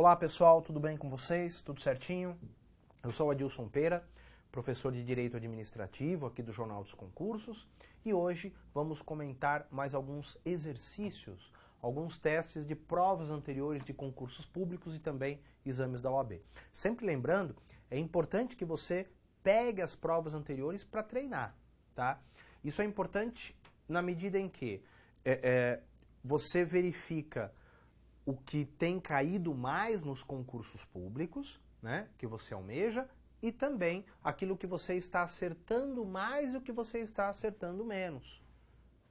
Olá pessoal, tudo bem com vocês? Tudo certinho? Eu sou o Adilson Pera, professor de Direito Administrativo aqui do Jornal dos Concursos, e hoje vamos comentar mais alguns exercícios, alguns testes de provas anteriores de concursos públicos e também exames da OAB. Sempre lembrando, é importante que você pegue as provas anteriores para treinar, tá? Isso é importante na medida em que você verifica o que tem caído mais nos concursos públicos, né, que você almeja, e também aquilo que você está acertando mais e o que você está acertando menos.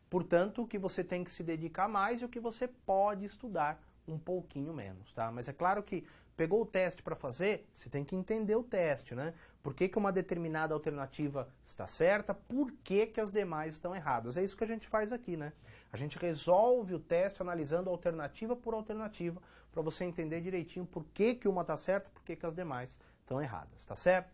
Portanto, o que você tem que se dedicar mais e o que você pode estudar um pouquinho menos, tá? Mas é claro que pegou o teste para fazer, você tem que entender o teste, né? Por que que uma determinada alternativa está certa, por que que as demais estão erradas. É isso que a gente faz aqui, né? A gente resolve o teste analisando alternativa por alternativa para você entender direitinho por que que uma está certa, por que que as demais estão erradas, tá certo?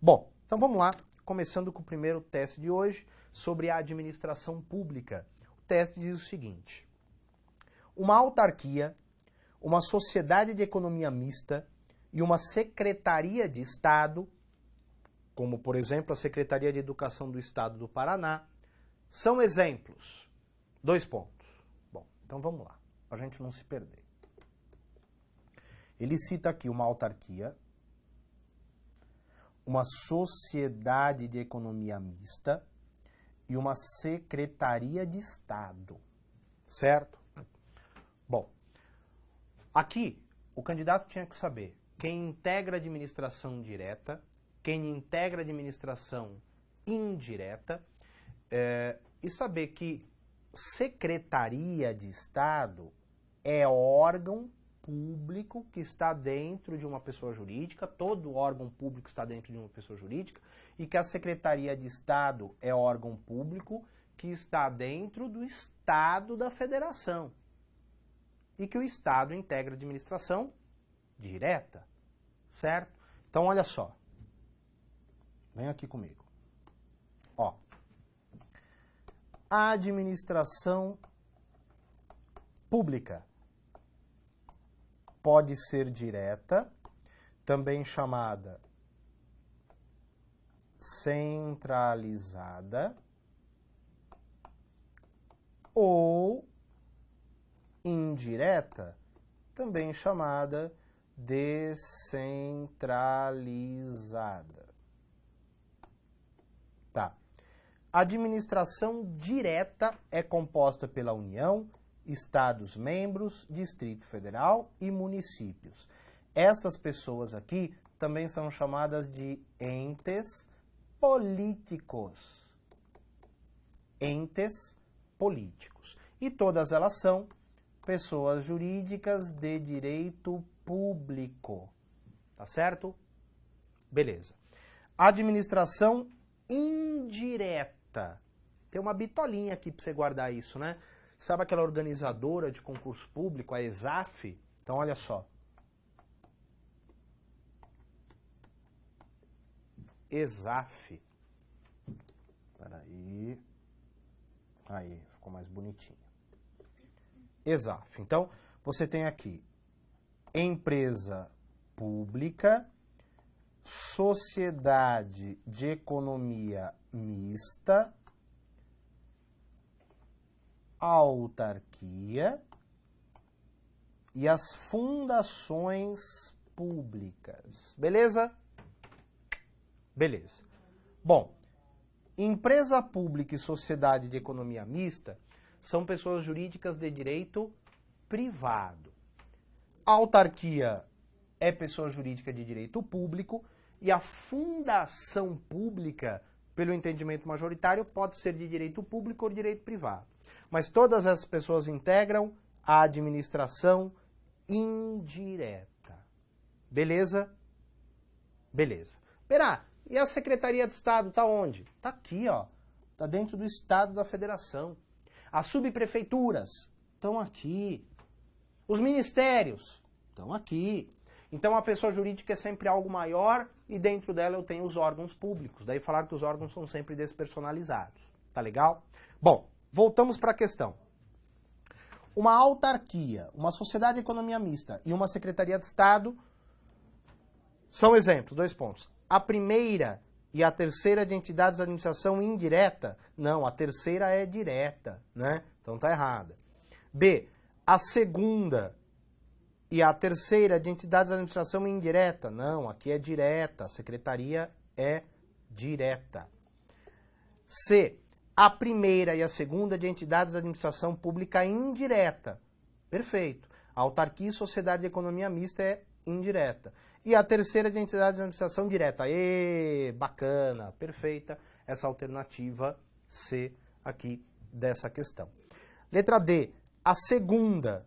Bom, então vamos lá, começando com o primeiro teste de hoje sobre a administração pública. O teste diz o seguinte: uma autarquia, uma sociedade de economia mista e uma secretaria de Estado, como por exemplo a Secretaria de Educação do Estado do Paraná, são exemplos. 2 pontos. Bom, então vamos lá, para a gente não se perder. Ele cita aqui uma autarquia, uma sociedade de economia mista e uma secretaria de Estado, certo? Bom, aqui o candidato tinha que saber quem integra a administração direta, quem integra a administração indireta, e saber que secretaria de Estado é órgão público que está dentro de uma pessoa jurídica, todo órgão público está dentro de uma pessoa jurídica, e que a Secretaria de Estado é órgão público que está dentro do Estado da Federação, e que o Estado integra a administração direta, certo? Então olha só, vem aqui comigo, ó. A administração pública pode ser direta, também chamada centralizada, ou indireta, também chamada descentralizada. Tá. A administração direta é composta pela União, Estados-membros, Distrito Federal e municípios. Estas pessoas aqui também são chamadas de entes políticos. Entes políticos. E todas elas são pessoas jurídicas de direito público. Tá certo? Beleza. Administração indireta. Tem uma bitolinha aqui para você guardar isso, né? Sabe aquela organizadora de concurso público, a ESAF? Então, olha só. ESAF. Peraí. Aí, ficou mais bonitinho. ESAF. Então, você tem aqui empresa pública, sociedade de economia mista, autarquia e as fundações públicas. Beleza? Beleza. Bom, empresa pública e sociedade de economia mista são pessoas jurídicas de direito privado. A autarquia é pessoa jurídica de direito público e a fundação pública, pelo entendimento majoritário, pode ser de direito público ou de direito privado. Mas todas essas pessoas integram a administração indireta. Beleza? Beleza. Pera, e a Secretaria de Estado está onde? Está aqui, ó. Está dentro do Estado da Federação. As subprefeituras estão aqui. Os ministérios estão aqui. Então a pessoa jurídica é sempre algo maior e dentro dela eu tenho os órgãos públicos. Daí falaram que os órgãos são sempre despersonalizados. Tá legal? Bom, voltamos para a questão. uma autarquia, uma sociedade de economia mista e uma secretaria de Estado são exemplos, 2 pontos. A primeira e a terceira de entidades de administração indireta, não, a terceira é direta, né? Então tá errada. B, a segunda e a terceira de entidades de administração indireta, não, aqui é direta, a secretaria é direta. C, a primeira e a segunda de entidades de administração pública indireta, perfeito. A autarquia e sociedade de economia mista é indireta. E a terceira de entidades de administração direta. Ê, bacana, perfeita essa alternativa C aqui dessa questão. Letra D, a segunda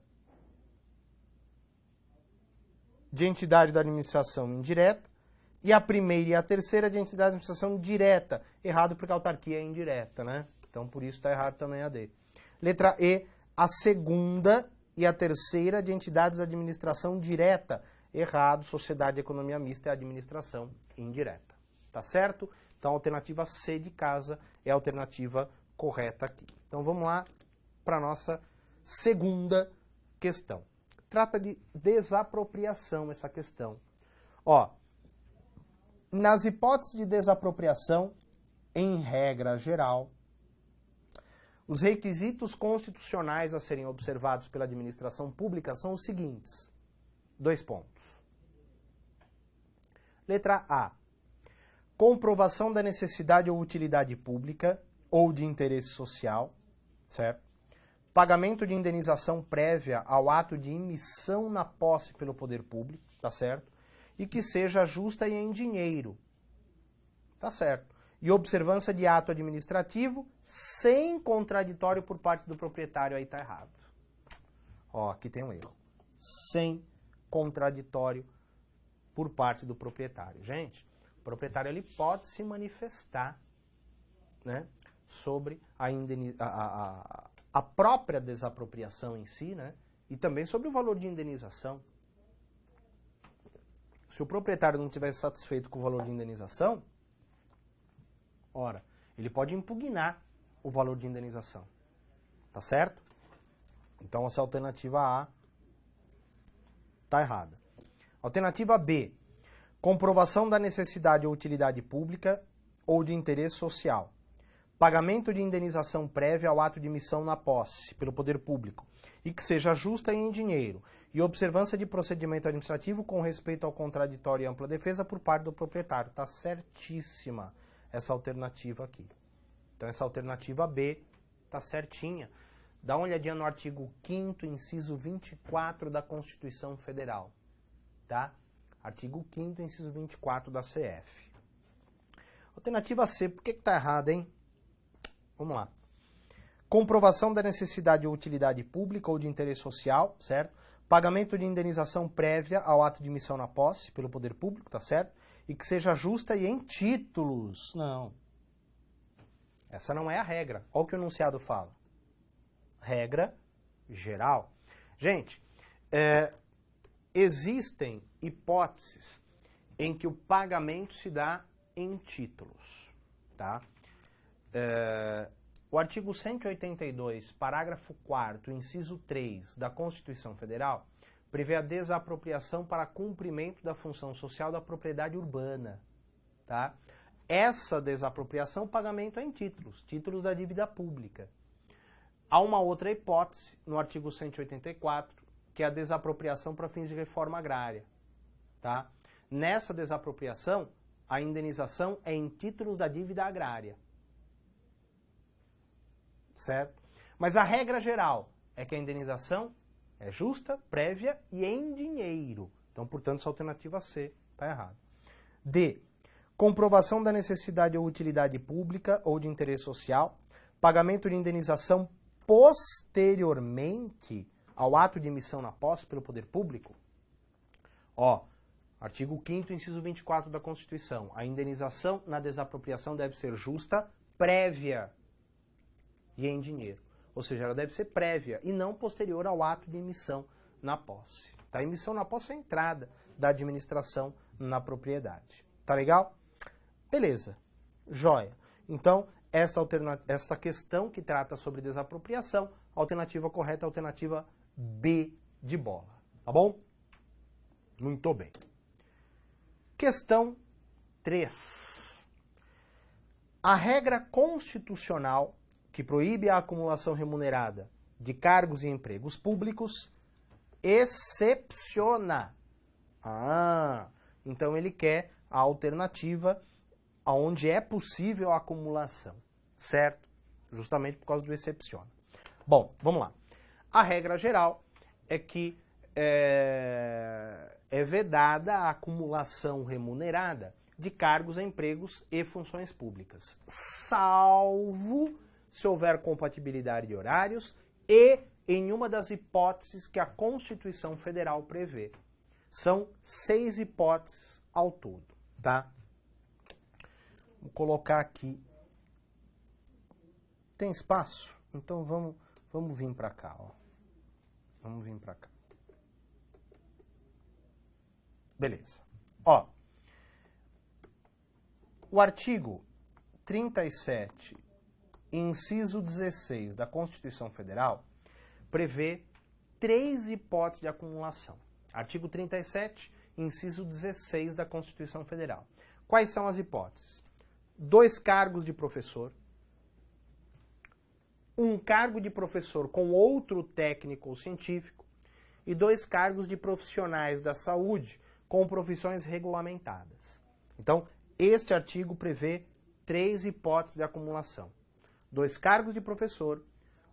de entidade da administração indireta e a primeira e a terceira de entidade de administração direta. Errado porque a autarquia é indireta, né? Então por isso está errado também a D. Letra E, a segunda e a terceira de entidades de administração direta. Errado, sociedade de economia mista é administração indireta. Tá certo? Então a alternativa C de casa é a alternativa correta aqui. Então vamos lá para a nossa segunda questão. Trata de desapropriação essa questão. Ó, nas hipóteses de desapropriação, em regra geral, os requisitos constitucionais a serem observados pela administração pública são os seguintes. 2 pontos. Letra A. Comprovação da necessidade ou utilidade pública ou de interesse social, certo? Pagamento de indenização prévia ao ato de emissão na posse pelo poder público, tá certo? E que seja justa e em dinheiro, tá certo? E observância de ato administrativo sem contraditório por parte do proprietário, aí tá errado. Ó, aqui tem um erro. Sem contraditório por parte do proprietário. Gente, o proprietário ele pode se manifestar, né, sobre a própria desapropriação em si, né, e também sobre o valor de indenização. Se o proprietário não estiver satisfeito com o valor de indenização, ora, ele pode impugnar o valor de indenização. Tá certo? Então essa alternativa A está errada. Alternativa B. Comprovação da necessidade ou utilidade pública ou de interesse social. Pagamento de indenização prévia ao ato de emissão na posse pelo poder público e que seja justa e em dinheiro. E observância de procedimento administrativo com respeito ao contraditório e ampla defesa por parte do proprietário. Está certíssima essa alternativa aqui. Então essa alternativa B está certinha. Dá uma olhadinha no artigo 5º, inciso 24 da Constituição Federal. Tá? Artigo 5º, inciso 24 da CF. Alternativa C, por que está errada, hein? Vamos lá. Comprovação da necessidade ou utilidade pública ou de interesse social, certo? Pagamento de indenização prévia ao ato de emissão na posse pelo poder público, tá certo? E que seja justa e em títulos. Não. Essa não é a regra. Olha o que o enunciado fala. Regra geral. Gente, existem hipóteses em que o pagamento se dá em títulos, tá? O artigo 182, parágrafo 4º, inciso 3 da Constituição Federal, prevê a desapropriação para cumprimento da função social da propriedade urbana, tá? Essa desapropriação, o pagamento é em títulos, títulos da dívida pública. Há uma outra hipótese, no artigo 184, que é a desapropriação para fins de reforma agrária, tá? Nessa desapropriação, a indenização é em títulos da dívida agrária. Certo? Mas a regra geral é que a indenização é justa, prévia e em dinheiro. Então, portanto, essa alternativa C está errada. D. Comprovação da necessidade ou utilidade pública ou de interesse social. Pagamento de indenização posteriormente ao ato de emissão na posse pelo poder público. Ó, artigo 5º, inciso 24 da Constituição. A indenização na desapropriação deve ser justa, prévia e em dinheiro. Ou seja, ela deve ser prévia e não posterior ao ato de emissão na posse. Tá? A emissão na posse é a entrada da administração na propriedade. Tá legal? Beleza. Joia. Então, esta questão que trata sobre desapropriação, a alternativa correta é a alternativa B de bola. Tá bom? Muito bem. Questão 3. A regra constitucional que proíbe a acumulação remunerada de cargos e empregos públicos excepciona. Então ele quer a alternativa onde é possível a acumulação, certo? Justamente por causa do excepciona. Bom, vamos lá. A regra geral é que é vedada a acumulação remunerada de cargos, empregos e funções públicas, salvo se houver compatibilidade de horários e em uma das hipóteses que a Constituição Federal prevê. São 6 hipóteses ao todo, tá? Vou colocar aqui. Tem espaço? Então vamos vir para cá, ó. Vamos vir para cá. Beleza. Ó, o artigo 37, inciso 16 da Constituição Federal prevê 3 hipóteses de acumulação. Artigo 37, inciso 16 da Constituição Federal. Quais são as hipóteses? 2 cargos de professor, 1 cargo de professor com outro técnico ou científico e 2 cargos de profissionais da saúde com profissões regulamentadas. Então, este artigo prevê 3 hipóteses de acumulação. 2 cargos de professor,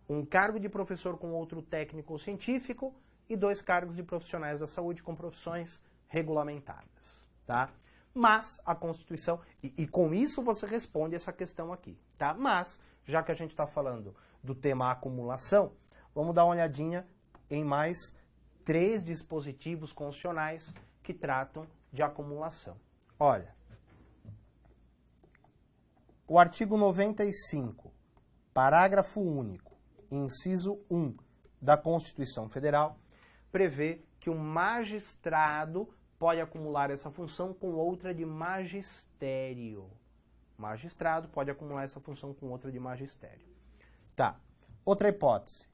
1 cargo de professor com outro técnico ou científico e 2 cargos de profissionais da saúde com profissões regulamentadas, tá? Mas a Constituição, e com isso você responde essa questão aqui, tá? Mas, já que a gente está falando do tema acumulação, vamos dar uma olhadinha em mais 3 dispositivos constitucionais que tratam de acumulação. Olha, o artigo 95, parágrafo único, inciso 1 da Constituição Federal, prevê que o magistrado pode acumular essa função com outra de magistério. Magistrado pode acumular essa função com outra de magistério. Tá. Outra hipótese.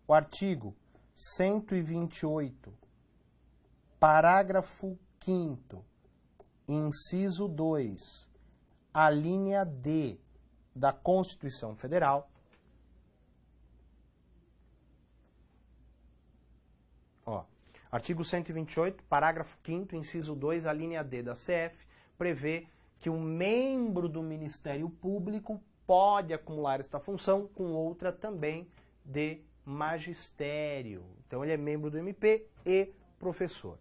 O artigo 128, parágrafo 5º, inciso 2, a linha D da Constituição Federal, ó, artigo 128, parágrafo 5º, inciso 2, a linha D da CF, prevê que um membro do Ministério Público pode acumular esta função com outra também de magistério. Então ele é membro do MP e professor.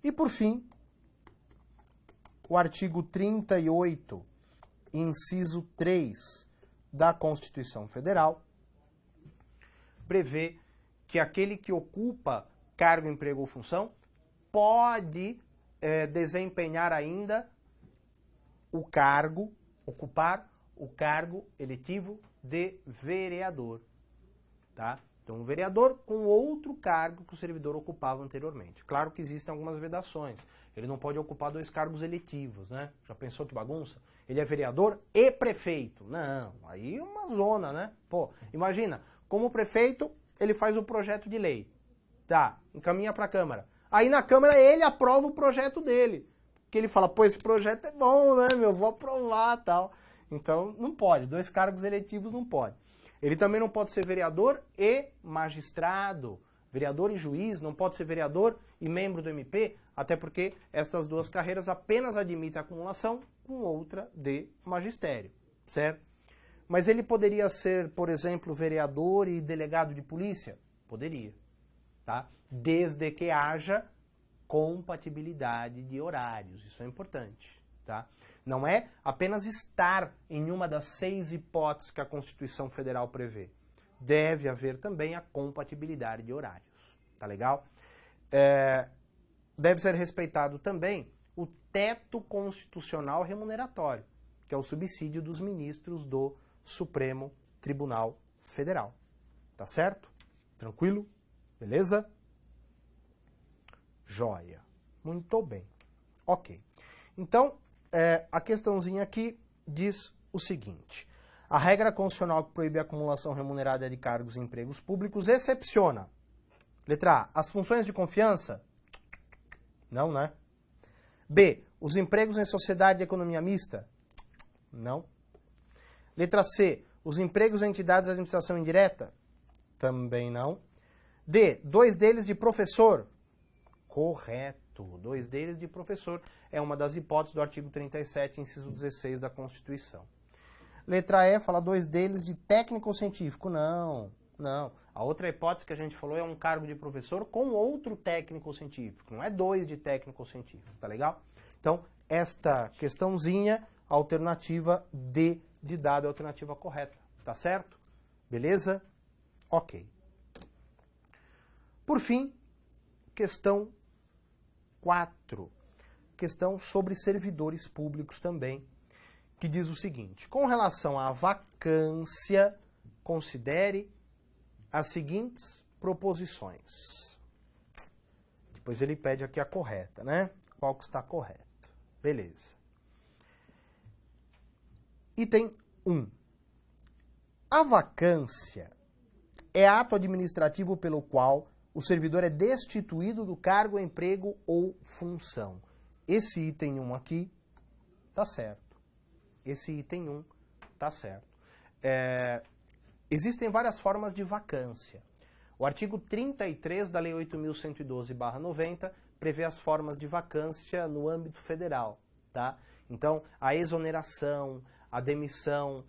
E por fim, o artigo 38, inciso 3 da Constituição Federal, prevê que aquele que ocupa cargo, emprego ou função pode desempenhar ainda o cargo, ocupar o cargo eletivo de vereador, tá? Então, um vereador com outro cargo que o servidor ocupava anteriormente. Claro que existem algumas vedações. Ele não pode ocupar 2 cargos eletivos, né? Já pensou que bagunça? Ele é vereador e prefeito. Não, aí é uma zona, né? Pô, imagina, como prefeito, ele faz o projeto de lei. Tá, encaminha para a Câmara. Aí na Câmara ele aprova o projeto dele. Que ele fala, pô, esse projeto é bom, né, meu? Vou aprovar, tal. Então, não pode. 2 cargos eletivos não pode. Ele também não pode ser vereador e magistrado. Vereador e juiz, não pode ser vereador e membro do MP, até porque estas 2 carreiras apenas admitem acumulação com outra de magistério, certo? Mas ele poderia ser, por exemplo, vereador e delegado de polícia? Poderia, tá? Desde que haja compatibilidade de horários, isso é importante, tá? Não é apenas estar em uma das 6 hipóteses que a Constituição Federal prevê. Deve haver também a compatibilidade de horários, tá legal? Deve ser respeitado também o teto constitucional remuneratório, que é o subsídio dos ministros do Supremo Tribunal Federal, tá certo? Tranquilo? Beleza? Joia. Muito bem. Ok. Então, a questãozinha aqui diz o seguinte: a regra constitucional que proíbe a acumulação remunerada de cargos em empregos públicos excepciona. Letra A, as funções de confiança? Não, né? B, os empregos em sociedade de economia mista? Não. Letra C, os empregos em entidades de administração indireta? Também não. D, 2 deles de professor? Correto, 2 deles de professor. É uma das hipóteses do artigo 37, inciso 16 da Constituição. Letra E, fala 2 deles de técnico científico? Não, não. A outra hipótese que a gente falou é um cargo de professor com outro técnico científico. Não é 2 de técnico científico, tá legal? Então, esta questãozinha, alternativa D de dado é a alternativa correta, tá certo? Beleza? Ok. Por fim, questão 4. Questão sobre servidores públicos também, que diz o seguinte: com relação à vacância, considere as seguintes proposições. Depois ele pede aqui a correta, né? Qual que está correto? Beleza. Item 1. A vacância é ato administrativo pelo qual o servidor é destituído do cargo, emprego ou função. Esse item 1 aqui tá certo. Esse item 1 tá certo. Existem várias formas de vacância. O artigo 33 da Lei 8.112/90 prevê as formas de vacância no âmbito federal, tá? Então, a exoneração, a demissão,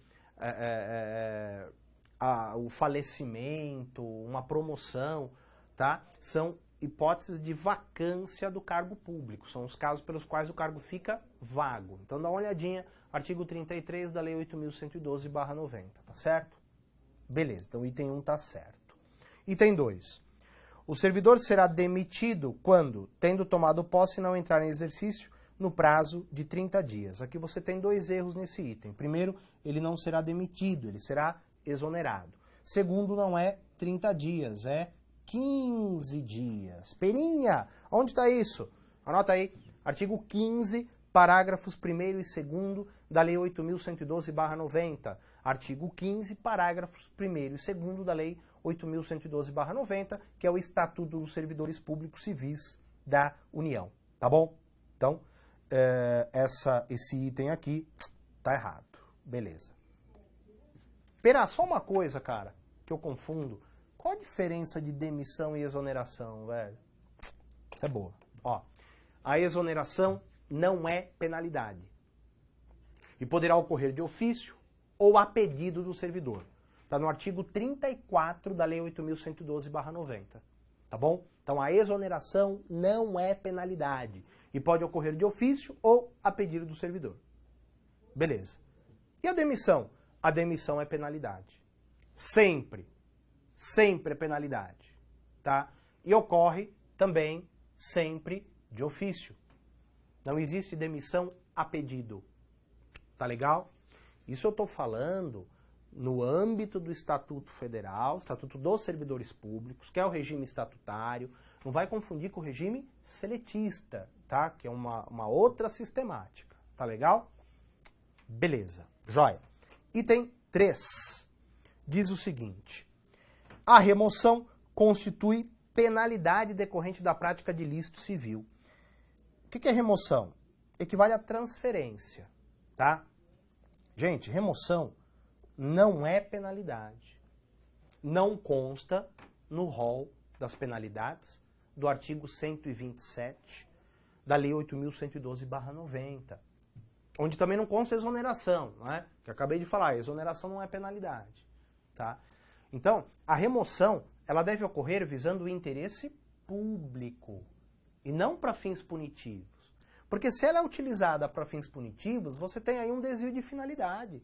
o falecimento, uma promoção, tá? São hipóteses de vacância do cargo público. São os casos pelos quais o cargo fica vago. Então, dá uma olhadinha, artigo 33 da Lei 8.112/90, tá certo? Beleza, então o item 1 tá certo. Item 2. O servidor será demitido quando, tendo tomado posse, não entrar em exercício no prazo de 30 dias. Aqui você tem 2 erros nesse item. Primeiro, ele não será demitido, ele será exonerado. Segundo, não é 30 dias, é 15 dias. Perinha, onde está isso? Anota aí, artigo 15, parágrafos 1º e 2º da Lei 8.112/90. Artigo 15, parágrafos 1º e 2º da Lei 8.112/90, que é o Estatuto dos Servidores Públicos Civis da União. Tá bom? Então, esse item aqui tá errado. Beleza. Pera, só uma coisa, cara, que eu confundo. Qual a diferença de demissão e exoneração, velho? Isso é boa. Ó, a exoneração não é penalidade. E poderá ocorrer de ofício ou a pedido do servidor. Está no artigo 34 da Lei 8.112/90. Tá bom? Então, a exoneração não é penalidade. E pode ocorrer de ofício ou a pedido do servidor. Beleza. E a demissão? A demissão é penalidade. Sempre. Sempre é penalidade. Tá? E ocorre também sempre de ofício. Não existe demissão a pedido. Tá legal? Isso eu estou falando no âmbito do Estatuto Federal, Estatuto dos Servidores Públicos, que é o regime estatutário. Não vai confundir com o regime seletista, tá? Que é uma outra sistemática. Tá legal? Beleza. Joia. Item 3 diz o seguinte: a remoção constitui penalidade decorrente da prática de ilícito civil. O que é remoção? Equivale a transferência, tá? Gente, remoção não é penalidade. Não consta no rol das penalidades do artigo 127 da Lei 8.112/90. Onde também não consta exoneração, não é? Que eu acabei de falar, exoneração não é penalidade, tá? Então, a remoção, ela deve ocorrer visando o interesse público e não para fins punitivos. Porque se ela é utilizada para fins punitivos, você tem aí um desvio de finalidade,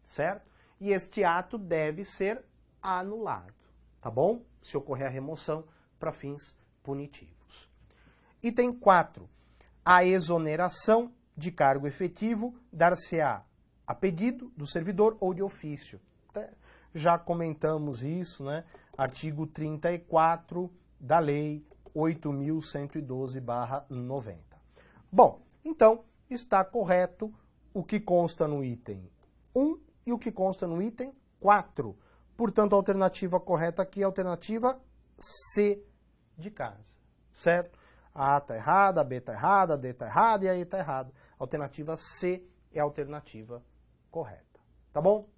certo? E este ato deve ser anulado, tá bom? Se ocorrer a remoção para fins punitivos. Item 4. A exoneração de cargo efetivo dar-se-á a pedido do servidor ou de ofício. Já comentamos isso, né? Artigo 34 da Lei 8.112/90. Bom, então está correto o que consta no item 1 e o que consta no item 4. Portanto, a alternativa correta aqui é a alternativa C de casa, certo? A A está errada, a B está errada, a D está errada e a E está errada. A alternativa C é a alternativa correta, tá bom?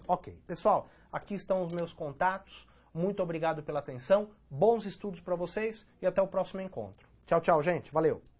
Ok. Pessoal, aqui estão os meus contatos. Muito obrigado pela atenção, bons estudos para vocês e até o próximo encontro. Tchau, tchau, gente. Valeu!